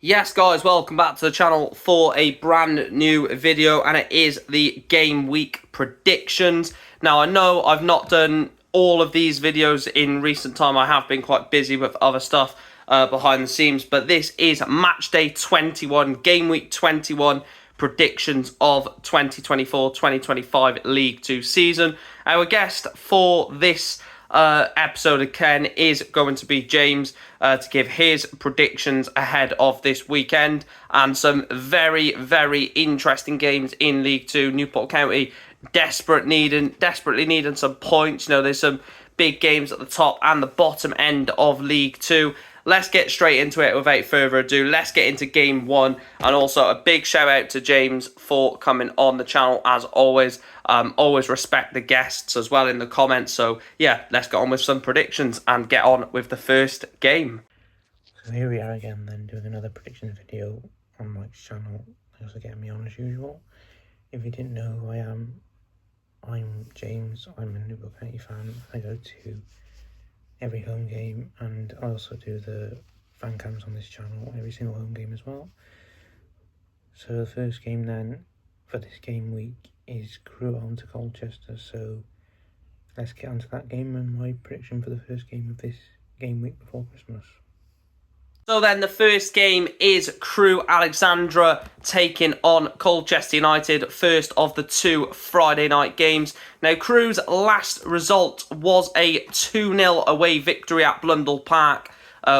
Yes guys, welcome back to the channel for a brand new video, and it is the game week predictions. Now I know I've not done all of these videos in recent time. I have been quite busy with other stuff behind the scenes, but this is match day 21, game week 21 predictions of 2024-2025 League 2 season. Our guest for this episode again is going to be James to give his predictions ahead of this weekend, and some very, very interesting games in League 2. Newport County desperately needing some points. You know, there's some big games at the top and the bottom end of League 2. Let's get straight into it without further ado. Let's get into game one. And also a big shout out to James for coming on the channel as always. Always respect the guests as well in the comments. So yeah, let's get on with some predictions and get on with the first game. So here we are again then, doing another predictions video on Mike's channel. Thanks for getting me on as usual. If you didn't know who I am, I'm James. I'm a Newport County fan. I go to every home game, and I also do the fan cams on this channel, every single home game as well. So the first game then for this game week is Crewe on to Colchester, so let's get onto that game and my prediction for the first game of this game week before Christmas. So then the first game is Crewe Alexandra taking on Colchester United, first of the two Friday night games. Now, Crewe's last result was a 2-0 away victory at Blundell Park,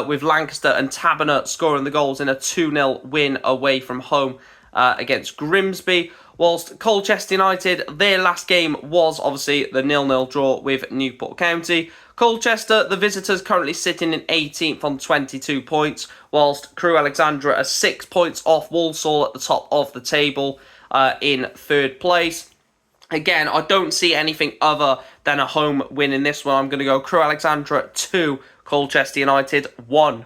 with Lancaster and Taberner scoring the goals in a 2-0 win away from home against Grimsby. Whilst Colchester United, their last game was obviously the 0-0 draw with Newport County. Colchester, the visitors, currently sitting in 18th on 22 points, whilst Crewe Alexandra are 6 points off Walsall at the top of the table in third place. Again, I don't see anything other than a home win in this one. I'm going to go Crewe Alexandra 2, Colchester United 1.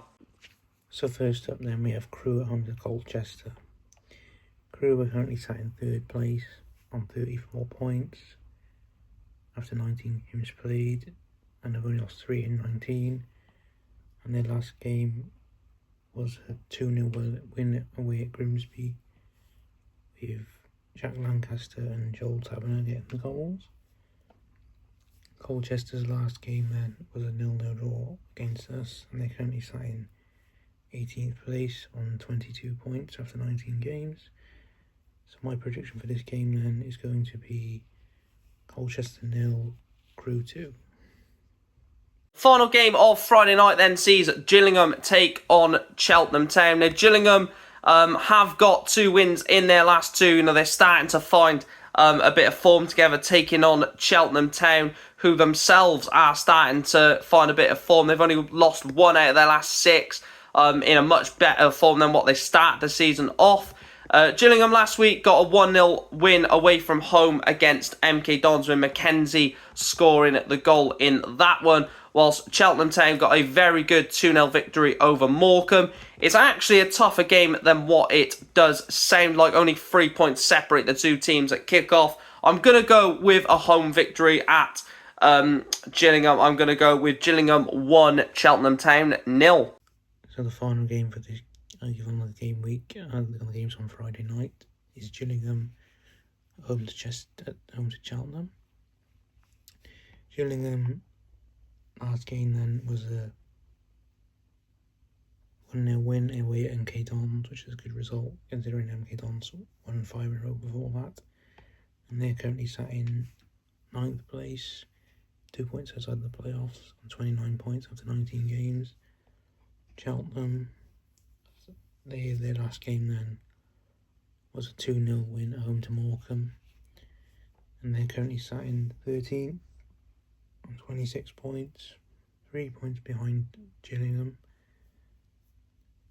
So first up then we have Crewe on to Colchester. Crewe are currently sat in third place on 34 points after 19 games played, and they've only lost 3 in 19, and their last game was a 2-0 win away at Grimsby with Jack Lancaster and Joel Taberner getting the goals. Colchester's last game then was a 0-0 draw against us, and they're currently sat in 18th place on 22 points after 19 games. So my prediction for this game then is going to be Colchester 0, Crewe 2. Final game of Friday night then sees Gillingham take on Cheltenham Town. Now, Gillingham have got 2 wins in their last 2. You know, they're starting to find a bit of form together, taking on Cheltenham Town, who themselves are starting to find a bit of form. They've only lost 1 out of their last 6, in a much better form than what they started the season off. Gillingham last week got a 1-0 win away from home against MK Dons, with Mackenzie scoring the goal in that one, whilst Cheltenham Town got a very good 2-0 victory over Morecambe. It's actually a tougher game than what it does sound like. Only 3 points separate the two teams at kickoff. I'm going to go with a home victory at Gillingham. I'm going to go with Gillingham 1, Cheltenham Town 0. So the final game for this on the game week, and the games on Friday night, is Gillingham home to Cheltenham. Gillingham last game then was a 1-0 win away at MK Dons, which is a good result considering MK Dons won 5 in a row before that, and they're currently sat in 9th place, 2 points outside the playoffs, and 29 points after 19 games. Cheltenham, their last game then was a 2-0 win at home to Morecambe, and they're currently sat in 13th on 26 points, 3 points behind Gillingham.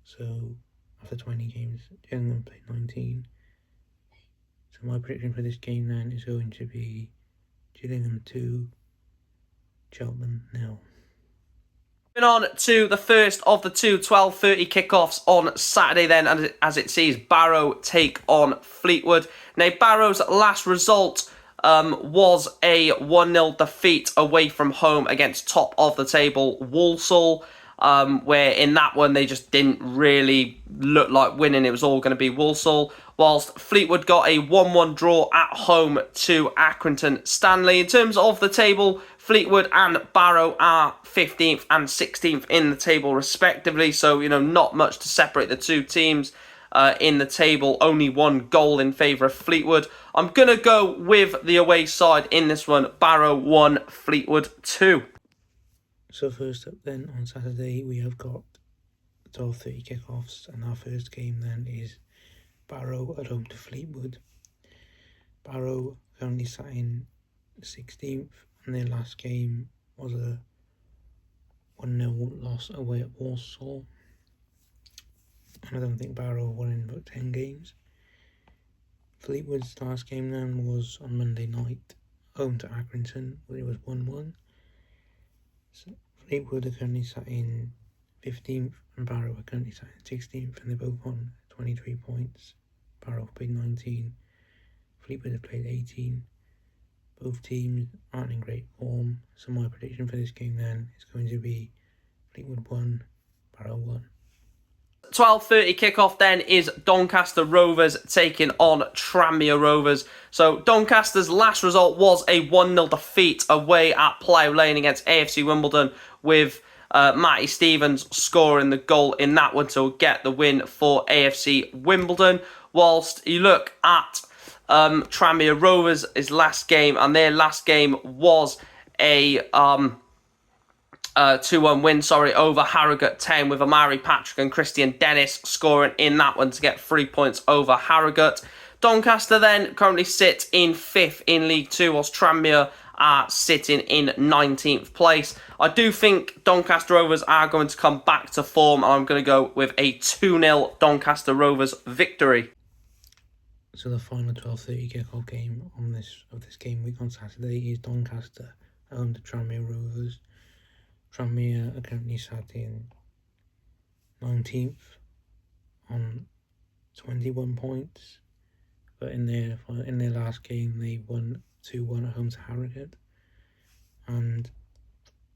So after 20 games, Gillingham played 19. So my prediction for this game then is going to be Gillingham 2, Cheltenham 0. Moving on to the first of the two 12:30 kickoffs on Saturday then, as it sees Barrow take on Fleetwood. Now, Barrow's last result was a 1-0 defeat away from home against top of the table Walsall. where in that one they just didn't really look like winning. It was all going to be Walsall, whilst Fleetwood got a 1-1 draw at home to Accrington Stanley. In terms of the table, Fleetwood and Barrow are 15th and 16th in the table respectively, so not much to separate the two teams in the table. Only one goal in favour of Fleetwood. I'm going to go with the away side in this one. Barrow 1, Fleetwood 2. So first up then, on Saturday, we have got 12:30 kickoffs, and our first game then is Barrow at home to Fleetwood. Barrow currently sat in 16th, and their last game was a 1-0 loss away at Walsall. And I don't think Barrow won in about 10 games. Fleetwood's last game then was on Monday night, home to Accrington, where it was 1-1. So Fleetwood are currently sat in 15th, and Barrow are currently sat in 16th, and they're both on 23 points. Barrow have played 19, Fleetwood have played 18. Both teams aren't in great form, so my prediction for this game then is going to be Fleetwood 1, Barrow 1. 12:30 kickoff then is Doncaster Rovers taking on Tranmere Rovers. So Doncaster's last result was a 1-0 defeat away at Plough Lane against AFC Wimbledon, with Matty Stevens scoring the goal in that one to get the win for AFC Wimbledon. Whilst you look at Tranmere Rovers' last game, and their last game was a 2-1 win, over Harrogate Town, with Amari Patrick and Christian Dennis scoring in that one to get 3 points over Harrogate. Doncaster then currently sit in 5th in League 2, whilst Tranmere are sitting in 19th place. I do think Doncaster Rovers are going to come back to form, and I'm going to go with a 2-0 Doncaster Rovers victory. So the final 12:30 kickoff game of this game week on Saturday is Doncaster at home to Tranmere Rovers. Tranmere are currently sat in 19th on 21 points, but in their last game they won 2-1 at home to Harrogate, and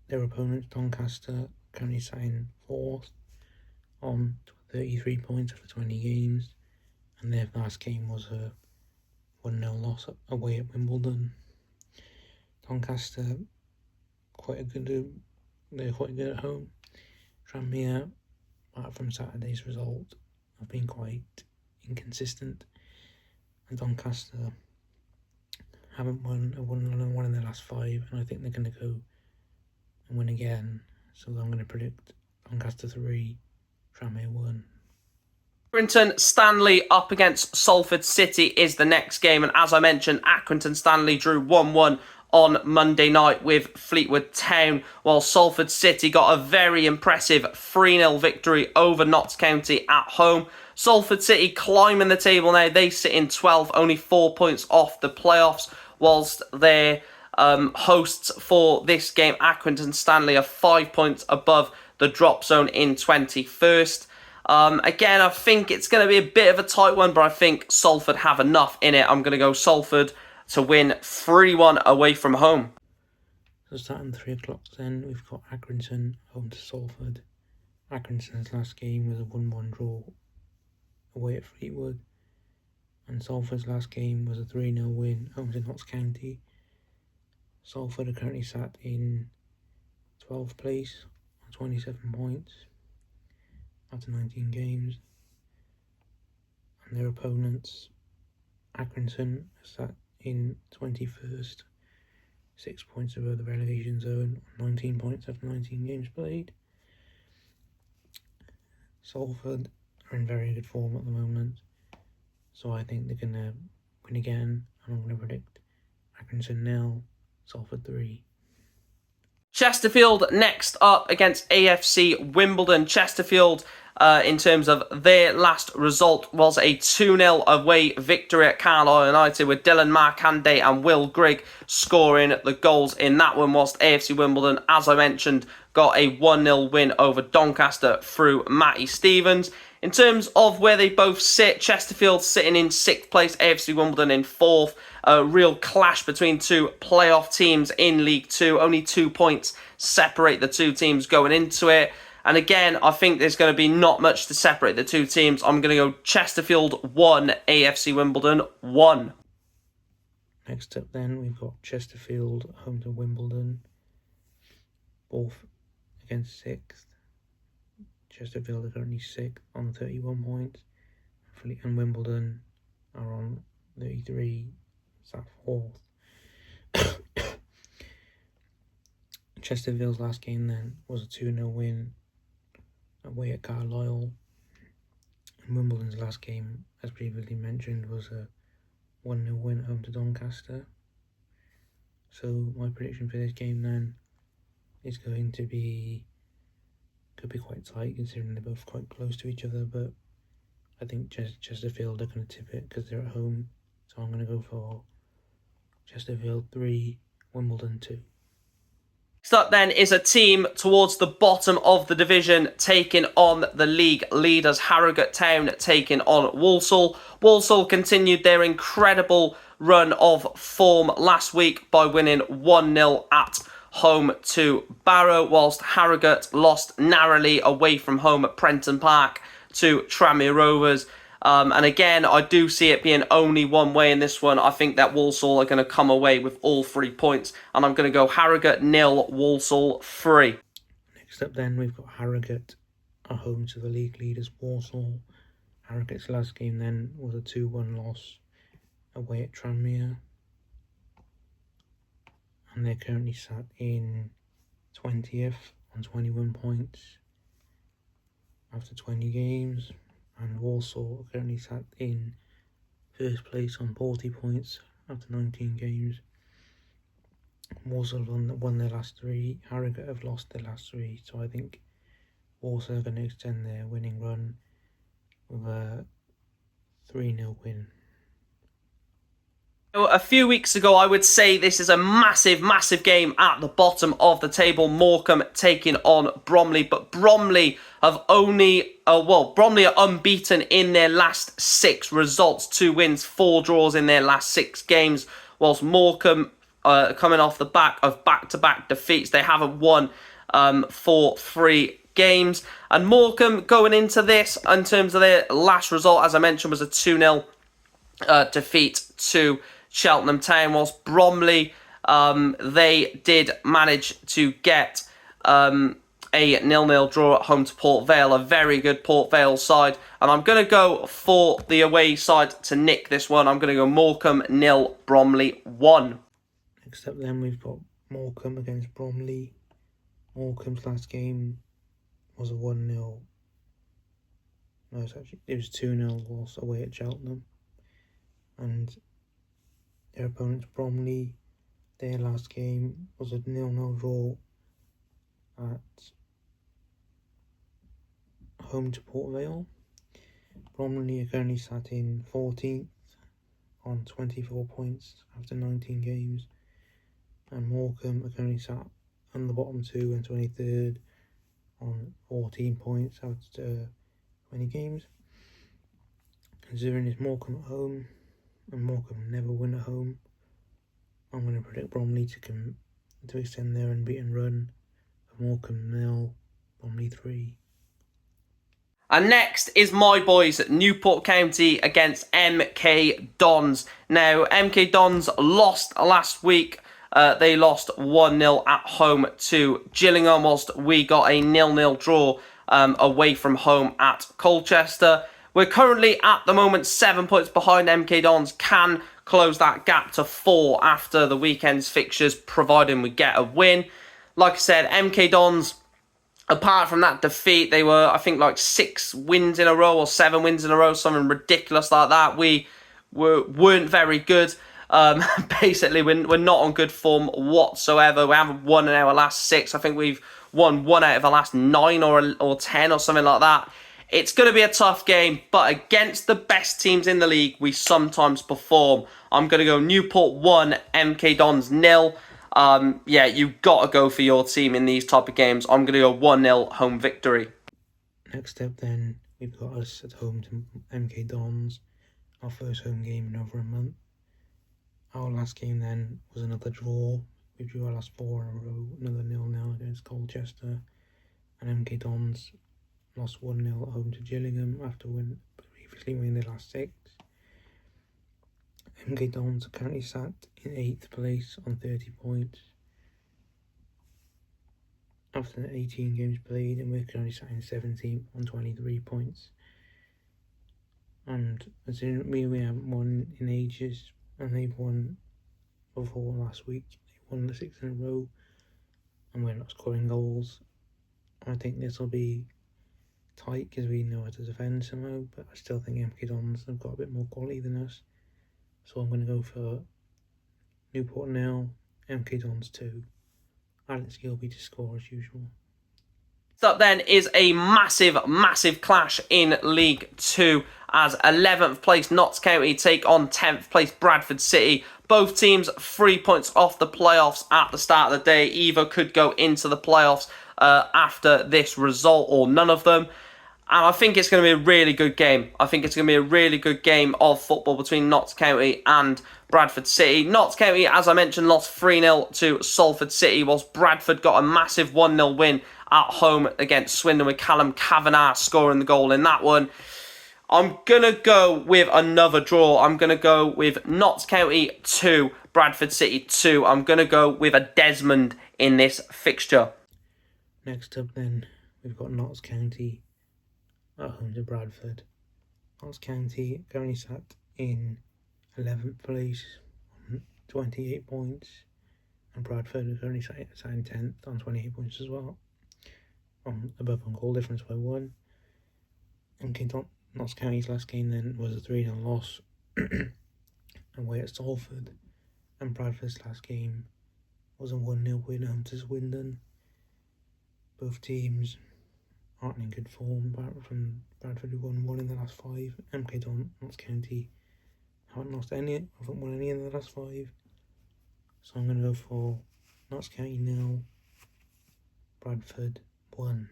their opponents Doncaster currently sat in 4th on 33 points after 20 games, and their last game was a 1-0 loss away at Wimbledon. Doncaster they're quite good at home. Tranmere, apart from Saturday's result, have been quite inconsistent, and Doncaster haven't won in their last 5, and I think they're going to go and win again. So I'm going to predict Doncaster 3, Tranmere 1. Accrington Stanley up against Salford City is the next game, and as I mentioned, Accrington Stanley drew 1-1 on Monday night with Fleetwood Town, while Salford City got a very impressive 3-0 victory over Notts County at home. Salford City climbing the table now. They sit in 12th, only 4 points off the playoffs, whilst their hosts for this game, Accrington Stanley, are 5 points above the drop zone in 21st. Again, I think it's going to be a bit of a tight one, but I think Salford have enough in it. I'm going to go Salford to win 3-1 away from home. So starting 3 o'clock then, we've got Accrington home to Salford. Accrington's last game was a 1-1 draw away at Fleetwood, and Salford's last game was a 3-0 win home to Notts County. Salford are currently sat in 12th place on 27 points after 19 games, and their opponents, Accrington, are sat in 21st, 6 points above the relegation zone, 19 points after 19 games played. Salford are in very good form at the moment, so I think they're going to win again, and I'm going to predict Accrington 0, Salford 3. Chesterfield next up against AFC Wimbledon. Chesterfield, in terms of their last result, was a 2-0 away victory at Carlisle United, with Dylan Markande and Will Grigg scoring the goals in that one, whilst AFC Wimbledon, as I mentioned, got a 1-0 win over Doncaster through Matty Stevens. In terms of where they both sit, Chesterfield sitting in 6th place, AFC Wimbledon in 4th. A real clash between two playoff teams in League 2. Only 2 points separate the two teams going into it. And again, I think there's going to be not much to separate the two teams. I'm going to go Chesterfield 1, AFC Wimbledon 1. Next up then, we've got Chesterfield home to Wimbledon, both against 6th. Chesterfield are currently 6th on 31 points, and Wimbledon are on 33, sat 4th. Chesterfield's last game then was a 2-0 win away at Carlisle, and Wimbledon's last game, as previously mentioned, was a 1-0 win home to Doncaster. So my prediction for this game then is going to be, could be quite tight considering they're both quite close to each other, but I think Chesterfield are going to tip it because they're at home. So I'm going to go for Chesterfield 3, Wimbledon 2. Next up then is a team towards the bottom of the division taking on the league leaders, Harrogate Town taking on Walsall. Walsall continued their incredible run of form last week by winning 1-0 at home to Barrow, whilst Harrogate lost narrowly away from home at Prenton Park to Tranmere Rovers. And again, I do see it being only one way in this one. I think that Walsall are going to come away with all 3 points. And I'm going to go Harrogate 0, Walsall 3. Next up then, we've got Harrogate at home to the league leaders Walsall. Harrogate's last game then was a 2-1 loss away at Tranmere. And they're currently sat in 20th on 21 points after 20 games. And Walsall are currently sat in first place on 40 points after 19 games. Walsall have won their last 3. Harrogate have lost their last 3. So I think Walsall are going to extend their winning run with a 3-0 win. A few weeks ago, I would say this is a massive, massive game at the bottom of the table. Morecambe taking on Bromley, but Bromley have Bromley are unbeaten in their last 6 results, 2 wins, 4 draws in their last 6 games, whilst Morecambe coming off the back of back-to-back defeats. They haven't won for 3 games, and Morecambe going into this, in terms of their last result, as I mentioned, was a 2-0 defeat to Cheltenham Town, whilst Bromley, they did manage to get a 0-0 draw at home to Port Vale, a very good Port Vale side. And I'm going to go for the away side to nick this one. I'm going to go Morecambe 0, Bromley 1. Next up then, we've got Morecambe against Bromley. Morecambe's last game was a 1-0. No, it was 2-0 loss away at Cheltenham. And their opponents Bromley, their last game was a 0-0 draw at home to Port Vale. Bromley are currently sat in 14th on 24 points after 19 games, and Morecambe are currently sat on the bottom 2 and 23rd on 14 points after 20 games. Considering it's Morecambe at home, and Morecambe never win at home, I'm going to predict Bromley to extend their unbeaten run. Morecambe 0, Bromley 3. And next is my boys at Newport County against MK Dons. Now, MK Dons lost last week. They lost 1-0 at home to Gillingham, whilst we got a 0-0 draw away from home at Colchester. We're currently, at the moment, 7 points behind. MK Dons can close that gap to 4 after the weekend's fixtures, providing we get a win. Like I said, MK Dons, apart from that defeat, they were, I think, like 6 wins in a row or 7 wins in a row, something ridiculous like that. We weren't very good. Basically, we're not on good form whatsoever. We haven't won in our last 6. I think we've won 1 out of the last 9 or 10 or something like that. It's going to be a tough game, but against the best teams in the league, we sometimes perform. I'm going to go Newport 1, MK Dons 0. Yeah, you've got to go for your team in these type of games. I'm going to go 1-0 home victory. Next up then, we've got us at home to MK Dons, our first home game in over a month. Our last game then was another draw. We drew our last 4 in a row, another 0-0 against Colchester. And MK Dons lost 1-0 at home to Gillingham after previously winning their last 6. MK Dons are currently sat in 8th place on 30 points after 18 games played, and we're currently sat in 17th on 23 points. And considering we haven't won in ages, and they've won before last week, they won the 6th in a row, and we're not scoring goals. I think this will be tight because we know how to defend somehow, but I still think MK Dons have got a bit more quality than us. So I'm going to go for Newport 0, MK Dons 2. Alex Gilby to score as usual. Up then is a massive clash in League 2 as 11th place Notts County take on 10th place Bradford City. Both teams 3 points off the playoffs at the start of the day. Either could go into the playoffs after this result, or none of them. And I think it's going to be a really good game. I think it's going to be a really good game of football between Notts County and Bradford City. Notts County, as I mentioned, lost 3-0 to Salford City, whilst Bradford got a massive 1-0 win at home against Swindon with Callum Kavanagh scoring the goal in that one. I'm going to go with another draw. I'm going to go with Notts County 2, Bradford City 2. I'm going to go with a Desmond in this fixture. Next up then, we've got Notts County at home to Bradford. Notts County currently sat in 11th place on 28 points, and Bradford are currently sat in 10th on 28 points as well, above on goal difference by 1. And Notts County's last game then was a 3-0 loss away at Salford, and Bradford's last game was a 1-0 win home to Swindon. Both teams aren't in good form, apart from Bradford, who won 1 in the last 5. Notts County haven't won any in the last 5. So I'm going to go for Notts County 0, Bradford 1.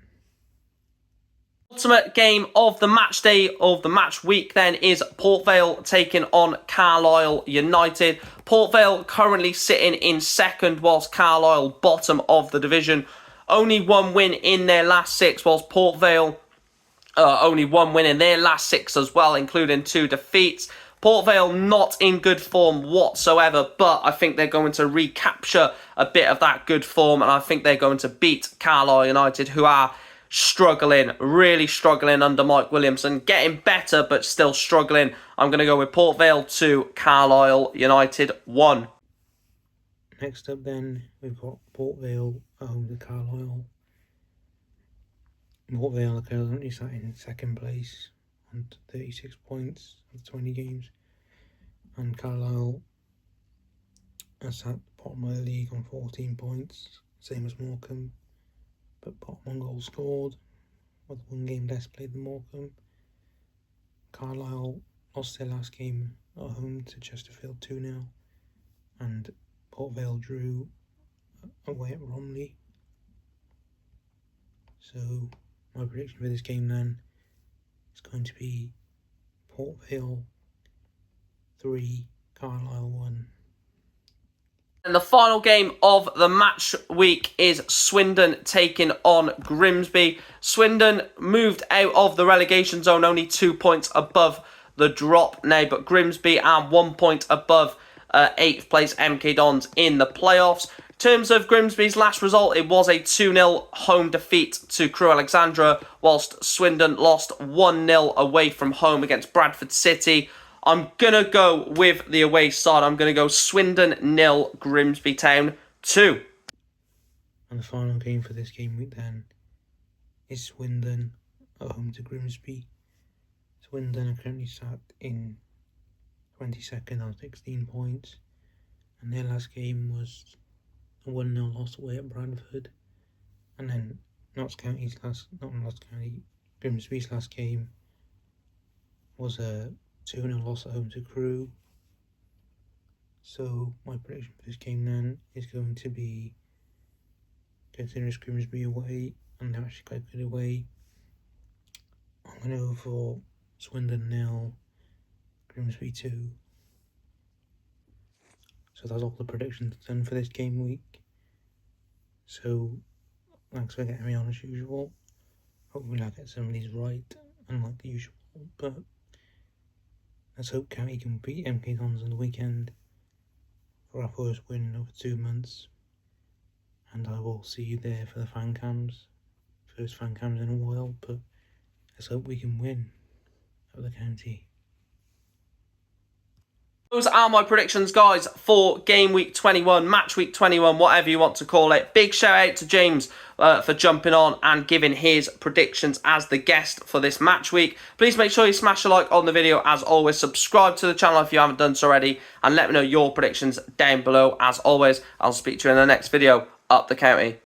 Ultimate game of the match day of the match week then is Port Vale taking on Carlisle United. Port Vale currently sitting in 2nd, whilst Carlisle bottom of the division. Only 1 win in their last 6, whilst Port Vale only 1 win in their last 6 as well, including 2 defeats. Port Vale not in good form whatsoever, but I think they're going to recapture a bit of that good form, and I think they're going to beat Carlisle United, who are struggling, really struggling under Mike Williamson. Getting better, but still struggling. I'm going to go with Port Vale 2, Carlisle United 1. Next up then, we've got Port Vale at home to Carlisle. Port Vale are currently sat in 2nd place on 36 points after 20 games. And Carlisle are sat bottom of the league on 14 points, same as Morecambe, but bottom on goals scored, with 1 game less played than Morecambe. Carlisle lost their last game at home to Chesterfield 2-0, and Port Vale drew away at Romney. So my prediction for this game then is going to be Port Vale 3, Carlisle 1. And the final game of the match week is Swindon taking on Grimsby. Swindon moved out of the relegation zone, only 2 points above the drop now, but Grimsby are 1 point above 8th place MK Dons in the playoffs. In terms of Grimsby's last result, it was a 2-0 home defeat to Crewe Alexandra, whilst Swindon lost 1-0 away from home against Bradford City. I'm going to go with the away side. I'm going to go Swindon 0, Grimsby Town 2. And the final game for this game week then is Swindon at home to Grimsby. Swindon are currently sat in 22nd on 16 points, and their last game was a 1-0 loss away at Bradford. And then Grimsby's last game was a 2-0 loss at home to Crewe. So my prediction for this game then is going to be, considering Grimsby away, and they're actually quite good away, I'm going to go for Swindon 0, Grimsby 2. So that's all the predictions done for this game week. So thanks for getting me on as usual. Hopefully I get some of these right, unlike the usual, but let's hope County can beat MK Dons on the weekend for our first win in over 2 months. And I will see you there for the fan cams. First fan cams in a while, but let's hope we can win at the county. Those are my predictions, guys, for game week 21, match week 21, whatever you want to call it. Big shout out to James for jumping on and giving his predictions as the guest for this match week. Please make sure you smash a like on the video. As always, subscribe to the channel if you haven't done so already, and let me know your predictions down below. As always, I'll speak to you in the next video. Up the county.